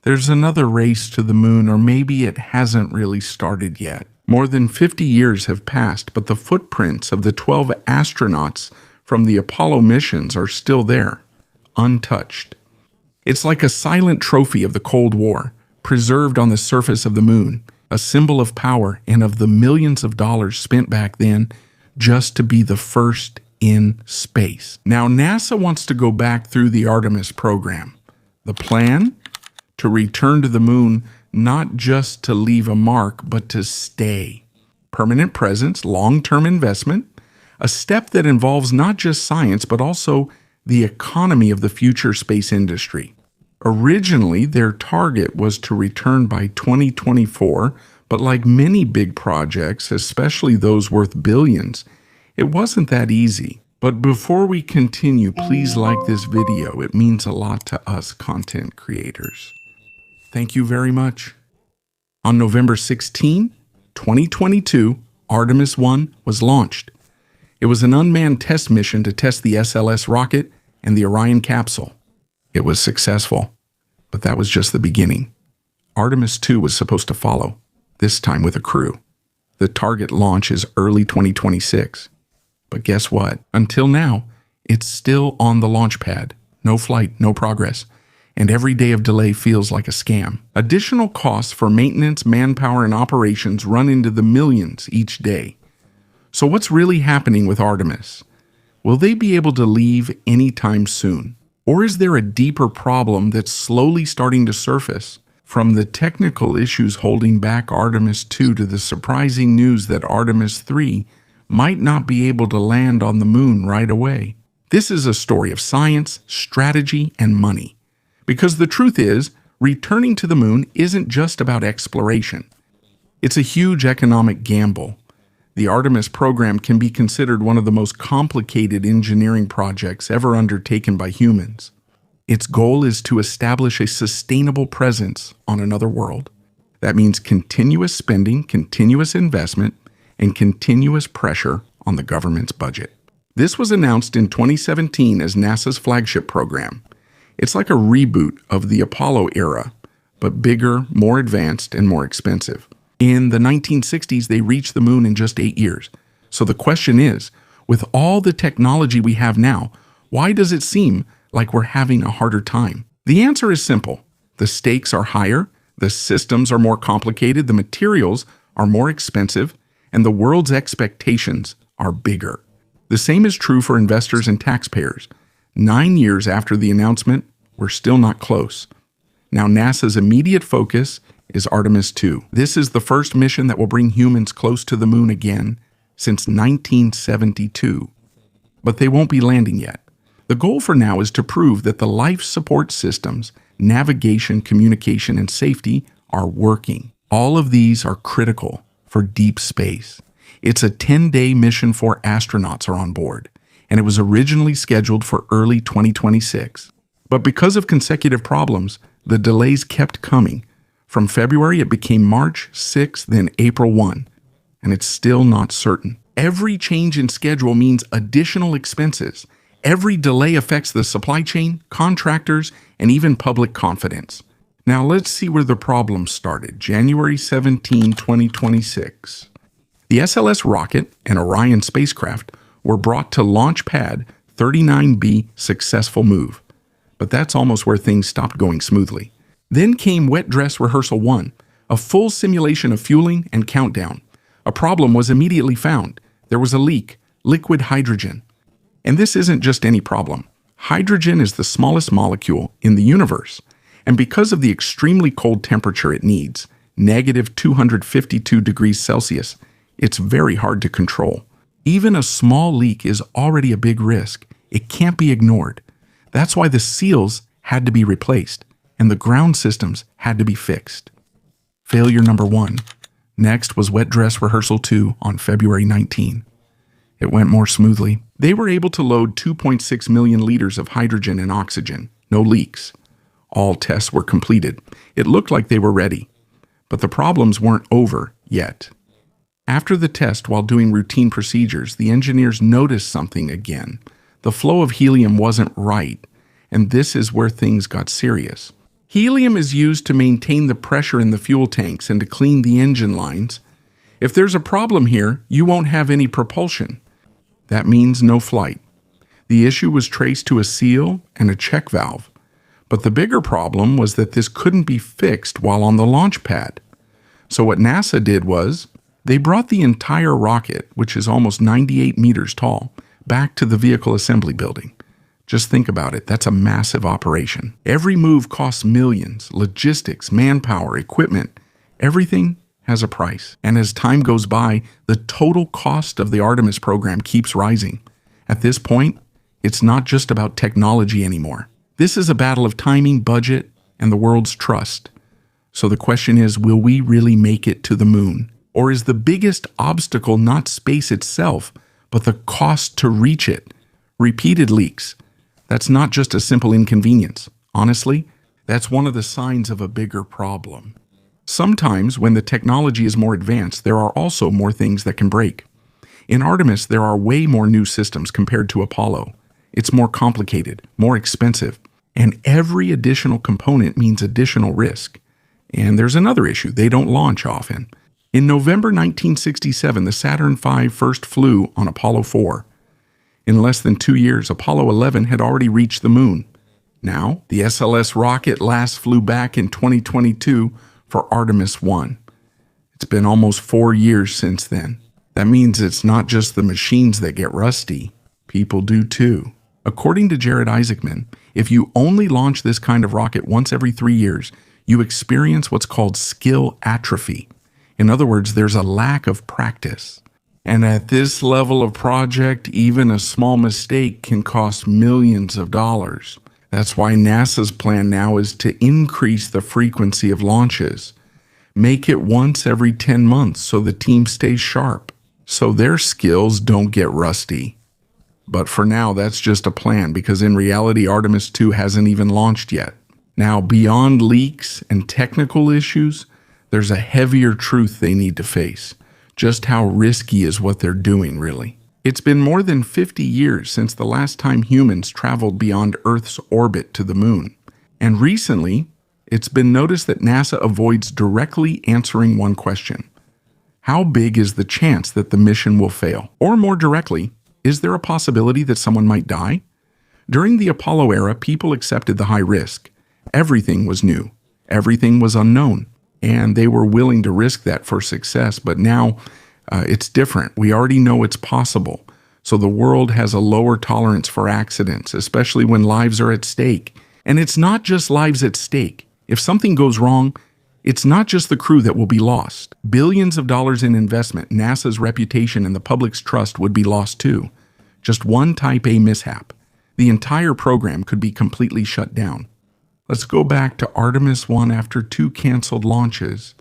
There's another race to the moon, or maybe it hasn't really started yet. More than 50 years have passed, but the footprints of the 12 astronauts from the Apollo missions are still there, untouched. It's like a silent trophy of the Cold War, preserved on the surface of the moon, a symbol of power and of the millions of dollars spent back then just to be the first in space. Now, NASA wants to go back through the Artemis program. The plan? To return to the moon, not just to leave a mark, but to stay. Permanent presence, long-term investment, a step that involves not just science, but also the economy of the future space industry. Originally, their target was to return by 2024, but like many big projects, especially those worth billions, it wasn't that easy. But before we continue, please like this video. It means a lot to us content creators. Thank you very much. On November 16, 2022, Artemis 1 was launched. It was an unmanned test mission to test the SLS rocket and the Orion capsule. It was successful, but that was just the beginning. Artemis 2 was supposed to follow, this time with a crew. The target launch is early 2026. But guess what? Until now, it's still on the launch pad. No flight, no progress. And every day of delay feels like a scam. Additional costs for maintenance, manpower, and operations run into the millions each day. So what's really happening with Artemis? Will they be able to leave anytime soon? Or is there a deeper problem that's slowly starting to surface? From the technical issues holding back Artemis 2 to the surprising news that Artemis 3 might not be able to land on the moon right away. This is a story of science, strategy, and money. Because the truth is, returning to the moon isn't just about exploration. It's a huge economic gamble. The Artemis program can be considered one of the most complicated engineering projects ever undertaken by humans. Its goal is to establish a sustainable presence on another world. That means continuous spending, continuous investment, and continuous pressure on the government's budget. This was announced in 2017 as NASA's flagship program. It's like a reboot of the Apollo era, but bigger, more advanced, and more expensive. In the 1960s, they reached the moon in just 8 years. So the question is, with all the technology we have now, why does it seem like we're having a harder time? The answer is simple. The stakes are higher, the systems are more complicated, the materials are more expensive, and the world's expectations are bigger. The same is true for investors and taxpayers. 9 years after the announcement, we're still not close. Now NASA's immediate focus is Artemis 2. This is the first mission that will bring humans close to the moon again since 1972. But they won't be landing yet. The goal for now is to prove that the life support systems, navigation, communication, and safety are working. All of these are critical for deep space. It's a 10-day mission. 4 astronauts are on board, and it was originally scheduled for early 2026. But because of consecutive problems, the delays kept coming. From February, it became March 6, then April 1, and it's still not certain. Every change in schedule means additional expenses. Every delay affects the supply chain, contractors, and even public confidence. Now let's see where the problem started. January 17, 2026. The SLS rocket and Orion spacecraft were brought to Launch Pad 39B successful move. But that's almost where things stopped going smoothly. Then came Wet Dress Rehearsal 1, a full simulation of fueling and countdown. A problem was immediately found. There was a leak, liquid hydrogen. And this isn't just any problem. Hydrogen is the smallest molecule in the universe. And because of the extremely cold temperature it needs, negative 252 degrees Celsius, it's very hard to control. Even a small leak is already a big risk. It can't be ignored. That's why the seals had to be replaced, and the ground systems had to be fixed. Failure number 1. Next was Wet Dress Rehearsal 2 on February 19. It went more smoothly. They were able to load 2.6 million liters of hydrogen and oxygen. No leaks. All tests were completed. It looked like they were ready. But the problems weren't over yet. After the test, while doing routine procedures, the engineers noticed something again. The flow of helium wasn't right, and this is where things got serious. Helium is used to maintain the pressure in the fuel tanks and to clean the engine lines. If there's a problem here, you won't have any propulsion. That means no flight. The issue was traced to a seal and a check valve. But the bigger problem was that this couldn't be fixed while on the launch pad. So what NASA did was, they brought the entire rocket, which is almost 98 meters tall, back to the vehicle assembly building. Just think about it, that's a massive operation. Every move costs millions, logistics, manpower, equipment, everything has a price. And as time goes by, the total cost of the Artemis program keeps rising. At this point, it's not just about technology anymore. This is a battle of timing, budget, and the world's trust. So the question is, will we really make it to the moon? Or is the biggest obstacle not space itself, but the cost to reach it? Repeated leaks. That's not just a simple inconvenience. Honestly, that's one of the signs of a bigger problem. Sometimes, when the technology is more advanced, there are also more things that can break. In Artemis, there are way more new systems compared to Apollo. It's more complicated, more expensive, and every additional component means additional risk. And there's another issue, they don't launch often. In November 1967, the Saturn V first flew on Apollo 4. In less than 2 years, Apollo 11 had already reached the moon. Now, the SLS rocket last flew back in 2022 for Artemis 1. It's been almost 4 years since then. That means it's not just the machines that get rusty. People do too. According to Jared Isaacman, if you only launch this kind of rocket once every 3 years, you experience what's called skill atrophy. In other words, there's a lack of practice. And at this level of project, even a small mistake can cost millions of dollars. That's why NASA's plan now is to increase the frequency of launches. Make it once every 10 months so the team stays sharp, so their skills don't get rusty. But for now, that's just a plan, because in reality, Artemis 2 hasn't even launched yet. Now, beyond leaks and technical issues, there's a heavier truth they need to face. Just how risky is what they're doing, really. It's been more than 50 years since the last time humans traveled beyond Earth's orbit to the moon. And recently, it's been noticed that NASA avoids directly answering one question. How big is the chance that the mission will fail? Or more directly, is there a possibility that someone might die? During the Apollo era, people accepted the high risk. Everything was new. Everything was unknown. And they were willing to risk that for success. But now it's different. We already know it's possible. So the world has a lower tolerance for accidents, especially when lives are at stake. And it's not just lives at stake. If something goes wrong, it's not just the crew that will be lost. Billions of dollars in investment, NASA's reputation, and the public's trust would be lost too. Just one Type A mishap. The entire program could be completely shut down. Let's go back to Artemis 1 after 2 canceled launches.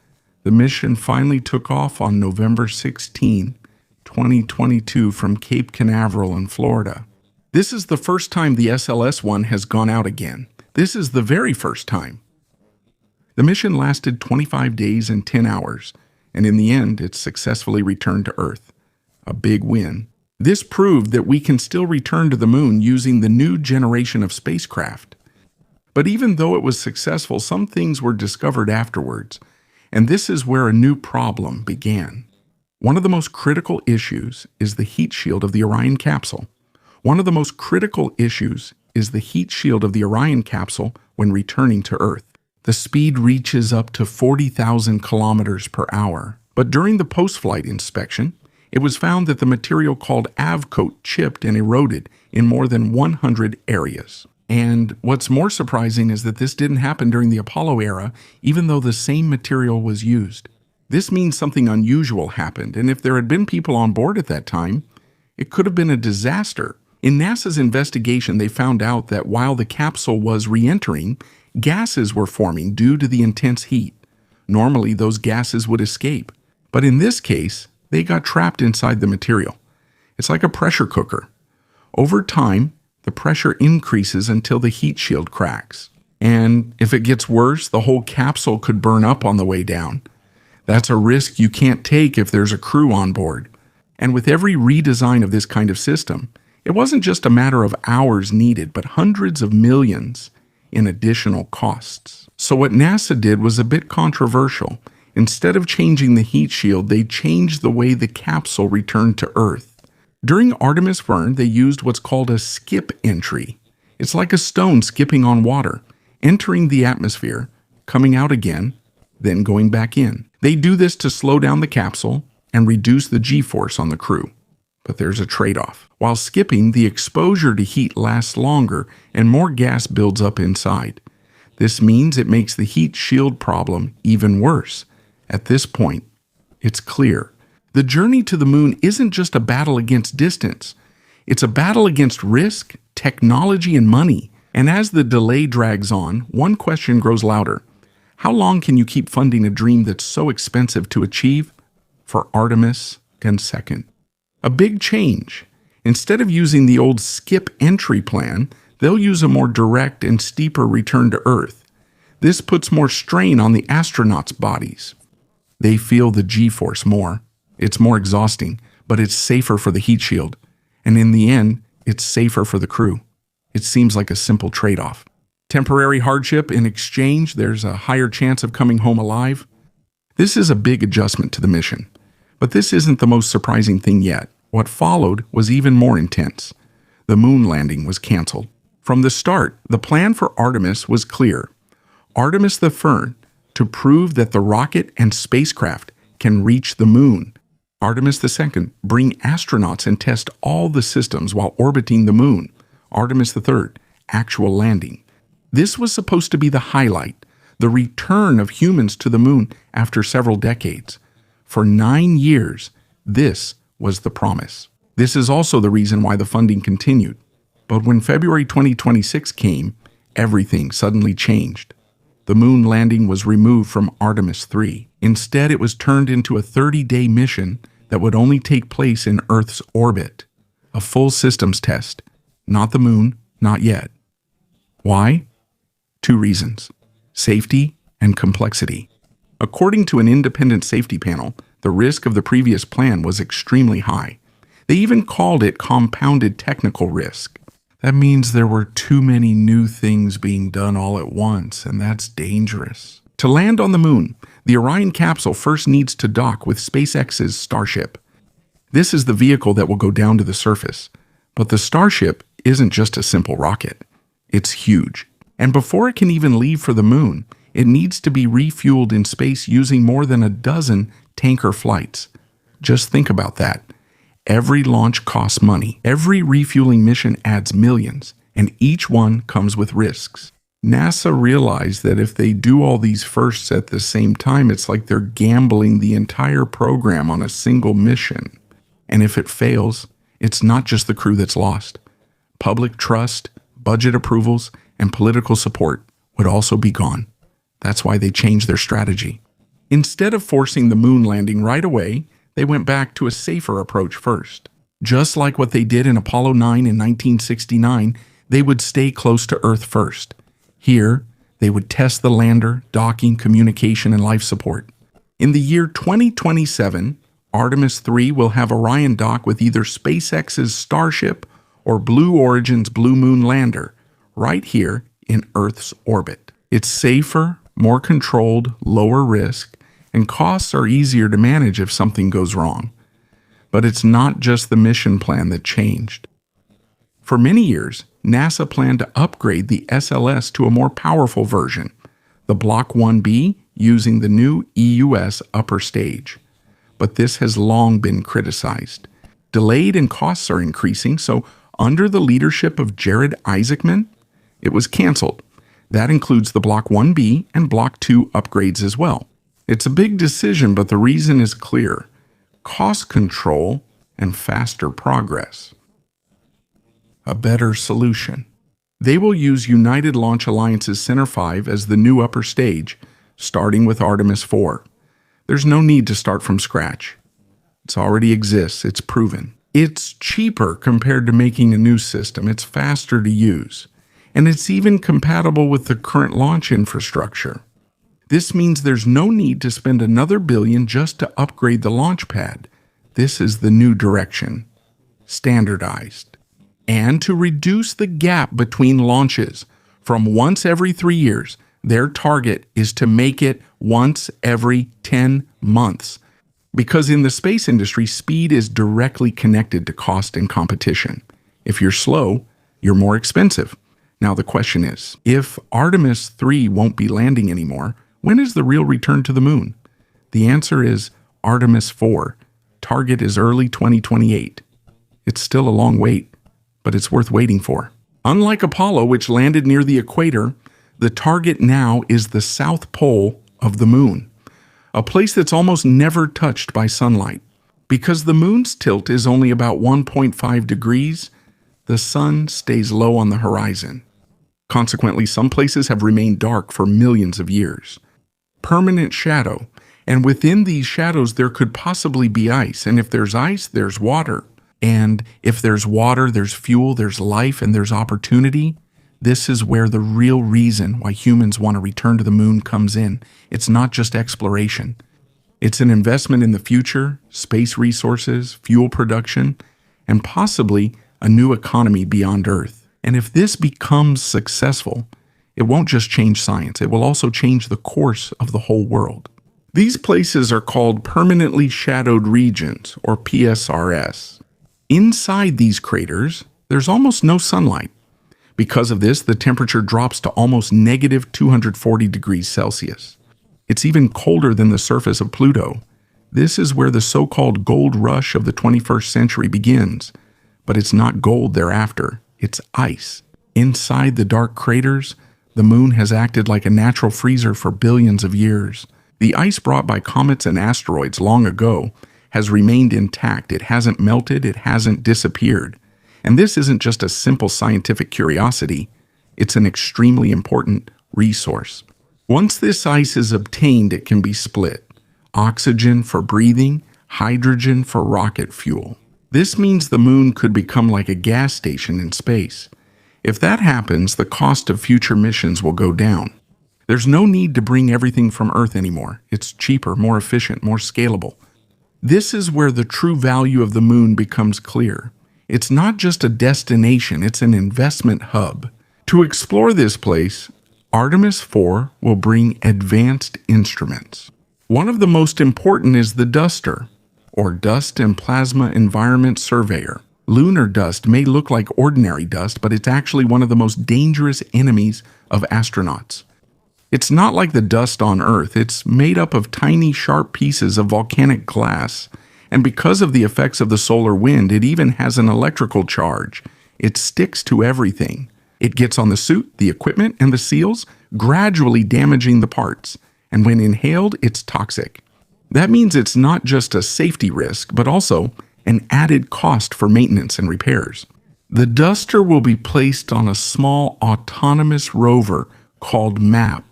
The mission finally took off on November 16, 2022 from Cape Canaveral in Florida. This is the first time the SLS-1 has gone out again. This is the very first time. The mission lasted 25 days and 10 hours, and in the end, it successfully returned to Earth. A big win. This proved that we can still return to the moon using the new generation of spacecraft. But even though it was successful, some things were discovered afterwards, and this is where a new problem began. One of the most critical issues is the heat shield of the Orion capsule. One of the most critical issues is the heat shield of the Orion capsule when returning to Earth. The speed reaches up to 40,000 kilometers per hour. But during the post-flight inspection, it was found that the material called Avcoat chipped and eroded in more than 100 areas. And what's more surprising is that this didn't happen during the Apollo era, even though the same material was used. This means something unusual happened, and if there had been people on board at that time, it could have been a disaster. In NASA's investigation, they found out that while the capsule was re-entering, gases were forming due to the intense heat. Normally, those gases would escape, but in this case, they got trapped inside the material. It's like a pressure cooker. Over time, the pressure increases until the heat shield cracks. And if it gets worse, the whole capsule could burn up on the way down. That's a risk you can't take if there's a crew on board. And with every redesign of this kind of system, it wasn't just a matter of hours needed, but hundreds of millions in additional costs. So what NASA did was a bit controversial. Instead of changing the heat shield, they changed the way the capsule returned to Earth. During Artemis burn, they used what's called a skip entry. It's like a stone skipping on water, entering the atmosphere, coming out again, then going back in. They do this to slow down the capsule and reduce the G-force on the crew. But there's a trade-off. While skipping, the exposure to heat lasts longer and more gas builds up inside. This means it makes the heat shield problem even worse. At this point, it's clear. The journey to the moon isn't just a battle against distance. It's a battle against risk, technology, and money. And as the delay drags on, one question grows louder. How long can you keep funding a dream that's so expensive to achieve? For Artemis and second. A big change. Instead of using the old skip entry plan, they'll use a more direct and steeper return to Earth. This puts more strain on the astronauts' bodies. They feel the G-force more. It's more exhausting, but it's safer for the heat shield. And in the end, it's safer for the crew. It seems like a simple trade-off. Temporary hardship in exchange, there's a higher chance of coming home alive. This is a big adjustment to the mission. But this isn't the most surprising thing yet. What followed was even more intense. The moon landing was canceled. From the start, the plan for Artemis was clear. Artemis the First, to prove that the rocket and spacecraft can reach the moon. Artemis the Second, bring astronauts and test all the systems while orbiting the moon. Artemis the Third, actual landing. This was supposed to be the highlight, the return of humans to the moon after several decades. For 9 years, this was the promise. This is also the reason why the funding continued. But when February 2026 came, everything suddenly changed. The moon landing was removed from Artemis 3. Instead, it was turned into a 30-day mission that would only take place in Earth's orbit. A full systems test. Not the moon, not yet. Why? 2 reasons: safety and complexity. According to an independent safety panel, the risk of the previous plan was extremely high. They even called it compounded technical risk. That means there were too many new things being done all at once, and that's dangerous. To land on the moon, the Orion capsule first needs to dock with SpaceX's Starship. This is the vehicle that will go down to the surface. But the Starship isn't just a simple rocket. It's huge. And before it can even leave for the moon, it needs to be refueled in space using more than a dozen tanker flights. Just think about that. Every launch costs money. Every refueling mission adds millions, and each one comes with risks. NASA realized that if they do all these firsts at the same time, it's like they're gambling the entire program on a single mission. And if it fails, it's not just the crew that's lost. Public trust, budget approvals, and political support would also be gone. That's why they changed their strategy. Instead of forcing the moon landing right away, they went back to a safer approach first. Just like what they did in Apollo 9 in 1969, they would stay close to Earth first. Here, they would test the lander, docking, communication, and life support. In the year 2027, Artemis 3 will have Orion dock with either SpaceX's Starship or Blue Origin's Blue Moon lander, right here in Earth's orbit. It's safer, more controlled, lower risk, and costs are easier to manage if something goes wrong. But it's not just the mission plan that changed. For many years, NASA planned to upgrade the SLS to a more powerful version, the Block 1B using the new EUS upper stage. But this has long been criticized. Delayed and costs are increasing, so under the leadership of Jared Isaacman, it was canceled. That includes the Block 1B and Block 2 upgrades as well. It's a big decision, but the reason is clear: cost control and faster progress. A better solution. They will use United Launch Alliance's Center 5 as the new upper stage, starting with Artemis 4. There's no need to start from scratch. It already exists, it's proven. It's cheaper compared to making a new system, it's faster to use, and it's even compatible with the current launch infrastructure. This means there's no need to spend another billion just to upgrade the launch pad. This is the new direction. Standardized. And to reduce the gap between launches from once every 3 years Their target is to make it once every 10 months. Because in the space industry, speed is directly connected to cost and competition. If you're slow, you're more expensive. Now the question is, if Artemis 3 won't be landing anymore, when is the real return to the moon? The answer is Artemis 4. Target is early 2028. It's still a long wait, but it's worth waiting for. Unlike Apollo, which landed near the equator, the target now is the south pole of the moon, a place that's almost never touched by sunlight. Because the moon's tilt is only about 1.5 degrees, the sun stays low on the horizon. Consequently, some places have remained dark for millions of years. Permanent shadow, and within these shadows there could possibly be ice, and if there's ice, there's water. And if there's water, there's fuel, there's life, and there's opportunity. This is where the real reason why humans want to return to the moon comes in. It's not just exploration. It's an investment in the future, space resources, fuel production, and possibly a new economy beyond Earth. And if this becomes successful, it won't just change science, it will also change the course of the whole world. These places are called permanently shadowed regions, or PSRS. Inside these craters, there's almost no sunlight. Because of this, the temperature drops to almost negative 240 degrees Celsius. It's even colder than the surface of Pluto. This is where the so-called gold rush of the 21st century begins. But it's not gold thereafter, it's ice. Inside the dark craters, the moon has acted like a natural freezer for billions of years. The ice brought by comets and asteroids long ago has remained intact. It hasn't melted, it hasn't disappeared. And this isn't just a simple scientific curiosity, it's an extremely important resource. Once this ice is obtained, it can be split. Oxygen for breathing, hydrogen for rocket fuel. This means the moon could become like a gas station in space. If that happens, the cost of future missions will go down. There's no need to bring everything from Earth anymore. It's cheaper, more efficient, more scalable. This is where the true value of the moon becomes clear. It's not just a destination, it's an investment hub. To explore this place, Artemis 4 will bring advanced instruments. One of the most important is the DUSTER, or Dust and Plasma Environment Surveyor. Lunar dust may look like ordinary dust, but it's actually one of the most dangerous enemies of astronauts. It's not like the dust on Earth. It's made up of tiny, sharp pieces of volcanic glass. And because of the effects of the solar wind, it even has an electrical charge. It sticks to everything. It gets on the suit, the equipment, and the seals, gradually damaging the parts. And when inhaled, it's toxic. That means it's not just a safety risk, but also an added cost for maintenance and repairs. The DUSTER will be placed on a small autonomous rover called MAP.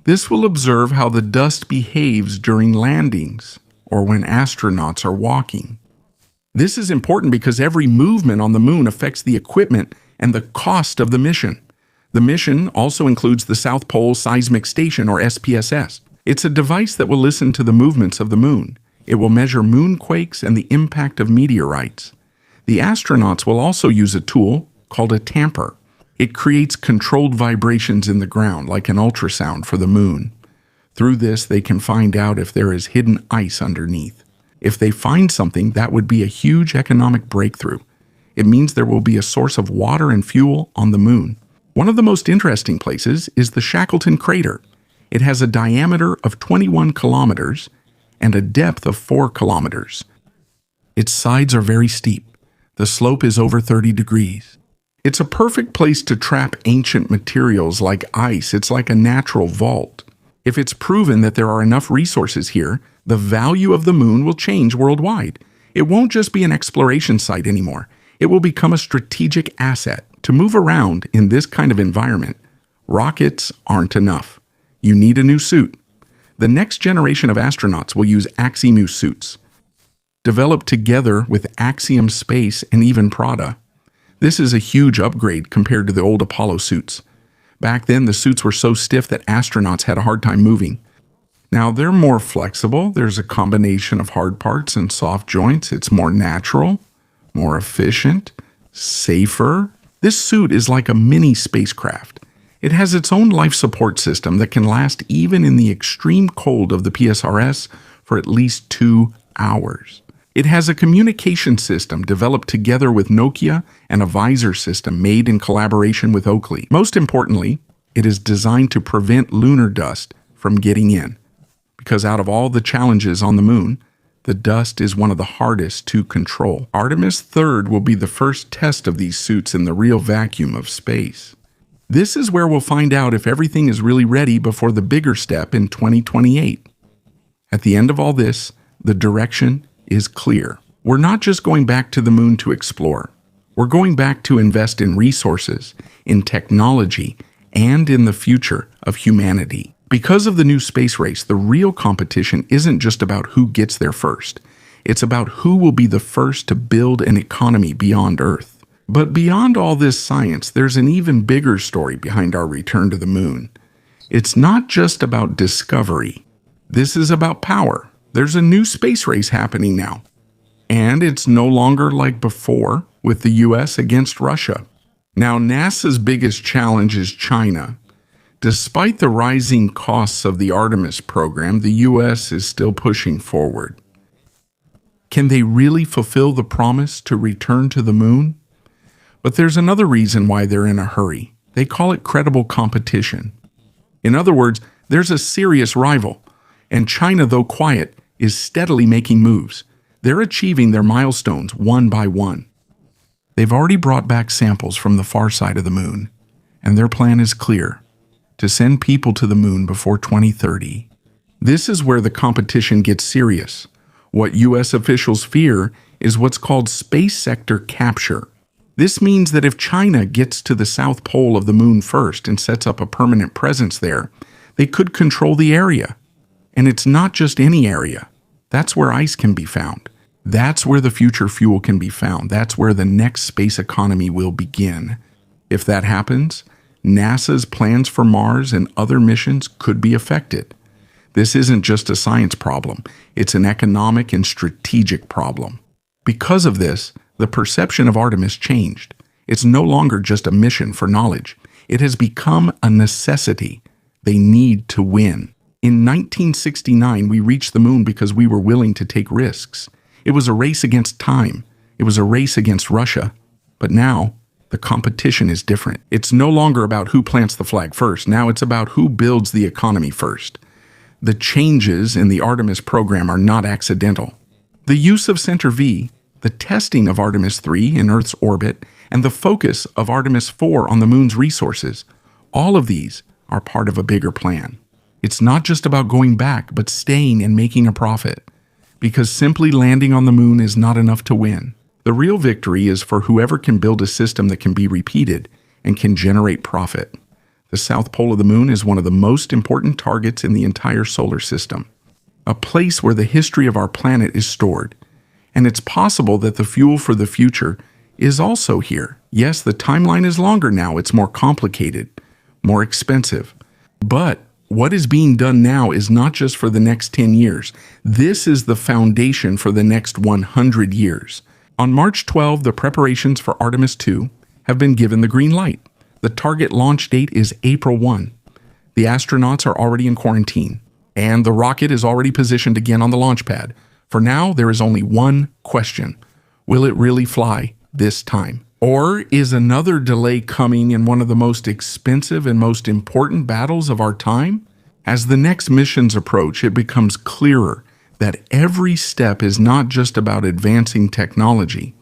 This will observe how the dust behaves during landings or when astronauts are walking. This is important because every movement on the moon affects the equipment and the cost of the mission. The mission also includes the South Pole Seismic Station, or SPSS. It's a device that will listen to the movements of the moon. It will measure moonquakes and the impact of meteorites. The astronauts will also use a tool called a tamper. It creates controlled vibrations in the ground, like an ultrasound for the moon. Through this, they can find out if there is hidden ice underneath. If they find something, that would be a huge economic breakthrough. It means there will be a source of water and fuel on the moon. One of the most interesting places is the Shackleton crater. It has a diameter of 21 kilometers and a depth of 4 kilometers. Its sides are very steep. The slope is over 30 degrees. It's a perfect place to trap ancient materials like ice. It's like a natural vault. If it's proven that there are enough resources here, the value of the moon will change worldwide. It won't just be an exploration site anymore. It will become a strategic asset. To move around in this kind of environment, rockets aren't enough. You need a new suit. The next generation of astronauts will use Axiom suits, developed together with Axiom Space and even Prada. This is a huge upgrade compared to the old Apollo suits. Back then, the suits were so stiff that astronauts had a hard time moving. Now, they're more flexible. There's a combination of hard parts and soft joints. It's more natural, more efficient, safer. This suit is like a mini spacecraft. It has its own life support system that can last even in the extreme cold of the PSRS for at least 2 hours. It has a communication system developed together with Nokia and a visor system made in collaboration with Oakley. Most importantly, it is designed to prevent lunar dust from getting in, because out of all the challenges on the moon, the dust is one of the hardest to control. Artemis 3 will be the first test of these suits in the real vacuum of space. This is where we'll find out if everything is really ready before the bigger step in 2028. At the end of all this, the direction is clear. We're not just going back to the moon to explore. We're going back to invest in resources, in technology, and in the future of humanity. Because of the new space race, the real competition isn't just about who gets there first. It's about who will be the first to build an economy beyond Earth. But beyond all this science, there's an even bigger story behind our return to the moon. It's not just about discovery. This is about power. There's a new space race happening now. And it's no longer like before with the US against Russia. Now, NASA's biggest challenge is China. Despite the rising costs of the Artemis program, the US is still pushing forward. Can they really fulfill the promise to return to the moon? But there's another reason why they're in a hurry. They call it credible competition. In other words, there's a serious rival, and China, though quiet, is steadily making moves. They're achieving their milestones one by one. They've already brought back samples from the far side of the moon, and their plan is clear: to send people to the moon before 2030. This is where the competition gets serious. What U.S. officials fear is what's called space sector capture. This means that if China gets to the south pole of the moon first and sets up a permanent presence there, they could control the area. And it's not just any area. That's where ice can be found. That's where the future fuel can be found. That's where the next space economy will begin. If that happens, NASA's plans for Mars and other missions could be affected. This isn't just a science problem. It's an economic and strategic problem. Because of this, the perception of Artemis changed. It's no longer just a mission for knowledge. It has become a necessity. They need to win. In 1969, we reached the moon because we were willing to take risks. It was a race against time. It was a race against Russia. But now, the competition is different. It's no longer about who plants the flag first. Now it's about who builds the economy first. The changes in the Artemis program are not accidental. The use of Center V, the testing of Artemis 3 in Earth's orbit, and the focus of Artemis 4 on the moon's resources, all of these are part of a bigger plan. It's not just about going back, but staying and making a profit. Because simply landing on the moon is not enough to win. The real victory is for whoever can build a system that can be repeated and can generate profit. The south pole of the moon is one of the most important targets in the entire solar system, a place where the history of our planet is stored. And it's possible that the fuel for the future is also here. Yes, the timeline is longer now. It's more complicated, more expensive. But what is being done now is not just for the next 10 years. This is the foundation for the next 100 years. On March 12, the preparations for Artemis 2 have been given the green light. The target launch date is April 1. The astronauts are already in quarantine, and the rocket is already positioned again on the launch pad. For now, there is only one question. Will it really fly this time? Or is another delay coming in one of the most expensive and most important battles of our time? As the next missions approach, it becomes clearer that every step is not just about advancing technology,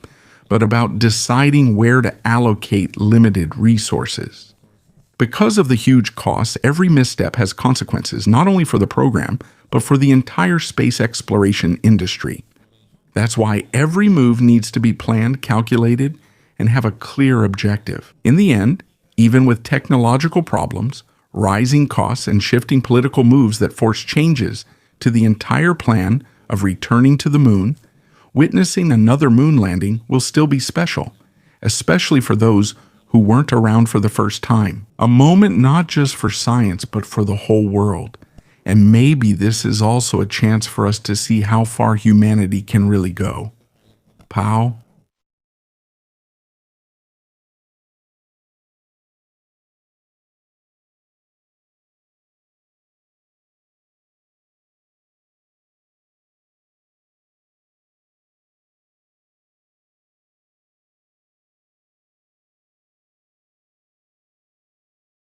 but about deciding where to allocate limited resources. Because of the huge costs, every misstep has consequences, not only for the program, but for the entire space exploration industry. That's why every move needs to be planned, calculated, and have a clear objective. In the end, even with technological problems, rising costs, and shifting political moves that force changes to the entire plan of returning to the moon, witnessing another moon landing will still be special, especially for those who weren't around for the first time. A moment not just for science, but for the whole world. And maybe this is also a chance for us to see how far humanity can really go. Pow.